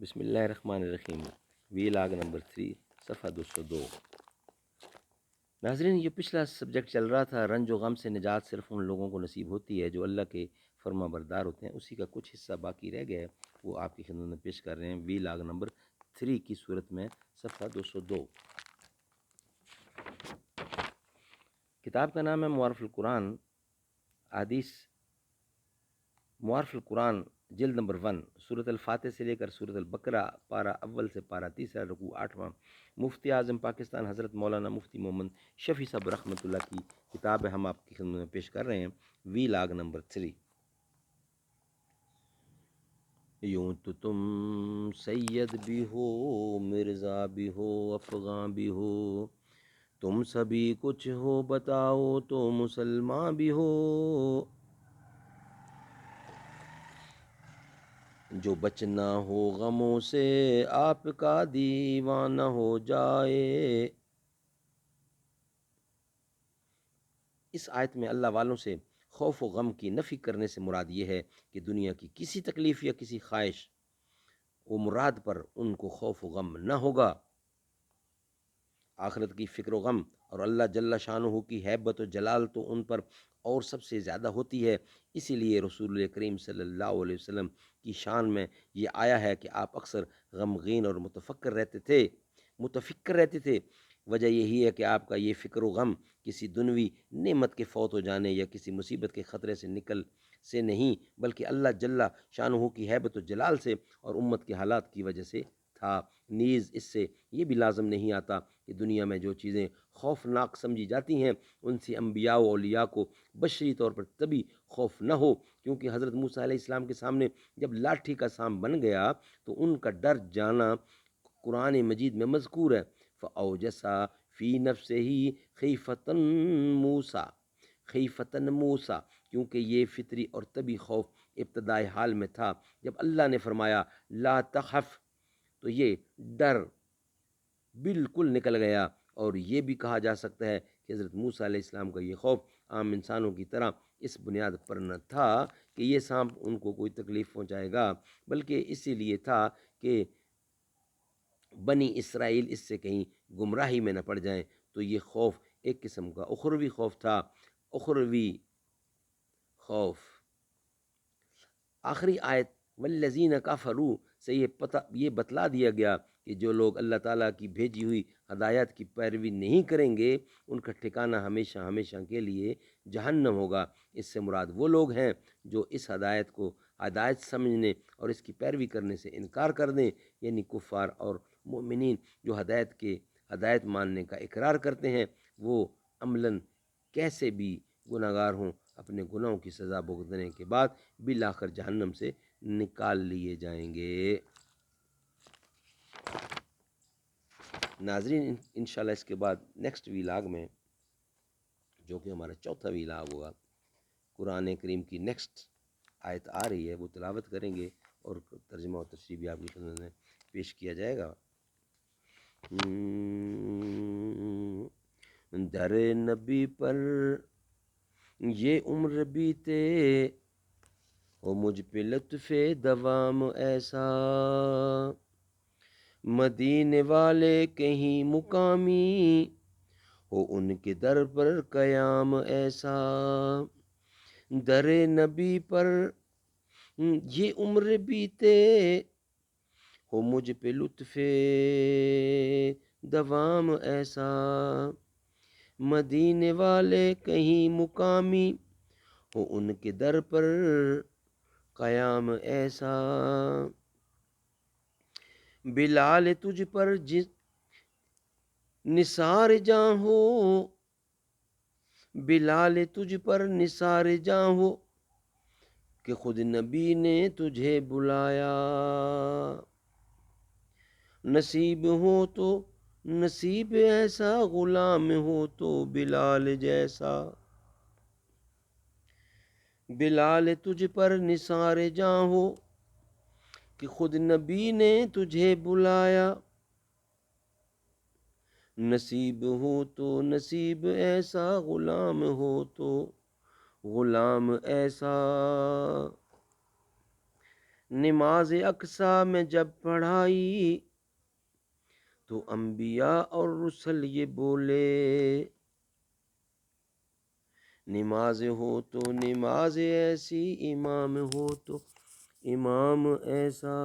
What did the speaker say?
بسم اللہ الرحمن الرحیم، وی لاگ نمبر 3 صفحہ 202۔ ناظرین، یہ پچھلا سبجیکٹ چل رہا تھا، رنج و غم سے نجات صرف ان لوگوں کو نصیب ہوتی ہے جو اللہ کے فرما بردار ہوتے ہیں۔ اسی کا کچھ حصہ باقی رہ گیا ہے، وہ آپ کی خدمت میں پیش کر رہے ہیں وی لاگ نمبر 3 کی صورت میں صفحہ 202۔ کتاب کا نام ہے معارف القرآن، حدیث معارف القرآن جلد نمبر 1، سورۃ الفاتح سے لے کر سورۃ البقرہ، پارہ اول سے پارہ تیسرا، رکوع 8واں۔ مفتی اعظم پاکستان حضرت مولانا مفتی محمد شفیع صاحب رحمۃ اللہ کی کتاب ہے، ہم آپ کی خدمت میں پیش کر رہے ہیں وی لاگ نمبر 3۔ یوں تو تم سید بھی ہو، مرزا بھی ہو، افغان بھی ہو، تم سبھی کچھ ہو، بتاؤ تو مسلمان بھی ہو۔ جو بچنا ہو غموں سے آپ کا دیوانہ ہو جائے۔ اس آیت میں اللہ والوں سے خوف و غم کی نفی کرنے سے مراد یہ ہے کہ دنیا کی کسی تکلیف یا کسی خواہش و مراد پر ان کو خوف و غم نہ ہوگا۔ آخرت کی فکر و غم اور اللہ جل شانہ کی ہیبت و جلال تو ان پر اور سب سے زیادہ ہوتی ہے۔ اسی لیے رسول کریم صلی اللہ علیہ وسلم کی شان میں یہ آیا ہے کہ آپ اکثر غمگین اور متفکر رہتے تھے۔ وجہ یہی ہے کہ آپ کا یہ فکر و غم کسی دنوی نعمت کے فوت ہو جانے یا کسی مصیبت کے خطرے سے نہیں، بلکہ اللہ جل شانہ کی ہیبت و جلال سے اور امت کے حالات کی وجہ سے تھا۔ نیز اس سے یہ بھی لازم نہیں آتا کہ دنیا میں جو چیزیں خوفناک سمجھی جاتی ہیں ان سے انبیاء و اولیاء کو بشری طور پر تبھی خوف نہ ہو، کیونکہ حضرت موسیٰ علیہ السلام کے سامنے جب لاٹھی کا سام بن گیا تو ان کا ڈر جانا قرآن مجید میں مذکور ہے۔ فَأَوْجَسَ فِي نَفْسِهِ خِیفَةً مُوسیٰ، کیونکہ یہ فطری اور طبی خوف ابتدائی حال میں تھا۔ جب اللہ نے فرمایا لا تخف تو یہ ڈر بالکل نکل گیا، اور یہ بھی کہا جا سکتا ہے کہ حضرت موسیٰ علیہ السلام کا یہ خوف عام انسانوں کی طرح اس بنیاد پر نہ تھا کہ یہ سانپ ان کو کوئی تکلیف پہنچائے گا، بلکہ اسی لیے تھا کہ بنی اسرائیل اس سے کہیں گمراہی میں نہ پڑ جائیں۔ تو یہ خوف ایک قسم کا اخروی خوف تھا، اخروی خوف۔ آخری آیت والذین کفروا سے یہ بتلا دیا گیا کہ جو لوگ اللہ تعالیٰ کی بھیجی ہوئی ہدایت کی پیروی نہیں کریں گے ان کا ٹھکانہ ہمیشہ ہمیشہ کے لیے جہنم ہوگا۔ اس سے مراد وہ لوگ ہیں جو اس ہدایت کو ہدایت سمجھنے اور اس کی پیروی کرنے سے انکار کر دیں، یعنی کفار اور مومنین جو ہدایت ماننے کا اقرار کرتے ہیں، وہ عملاً کیسے بھی گناہ گار ہوں، اپنے گناہوں کی سزا بھگتنے کے بعد بالآخر جہنم سے نکال لیے جائیں گے۔ ناظرین، انشاءاللہ اس کے بعد نیکسٹ ویلاگ میں، جو کہ ہمارا چوتھا ویلاگ ہوگا، قرآن کریم کی نیکسٹ آیت آ رہی ہے، وہ تلاوت کریں گے اور ترجمہ و تفسیر بھی آپ کی خدمت میں پیش کیا جائے گا۔ در نبی پر یہ عمر بیتے ہو، مجھ پہ لطف دوام ایسا، مدینے والے کہیں مقامی ہو ان کے در پر قیام ایسا۔ در نبی پر یہ عمر بیتے ہو، مجھ پہ لطف دوام ایسا، مدینے والے کہیں مقامی ہو ان کے در پر قیام ایسا۔ بلال تجھ پر جس نثار جاں ہو، بلال تجھ پر نثار جاں ہو کہ خود نبی نے تجھے بلایا، نصیب ہو تو نصیب ایسا، غلام ہو تو بلال جیسا۔ بلال تجھ پر نثار جاں ہو کہ خود نبی نے تجھے بلایا، نصیب ہو تو نصیب ایسا، غلام ہو تو غلام ایسا۔ نماز اقصا میں جب پڑھائی تو انبیاء اور رسل یہ بولے، نماز ہو تو نماز ایسی، امام ہو تو امام ایسا۔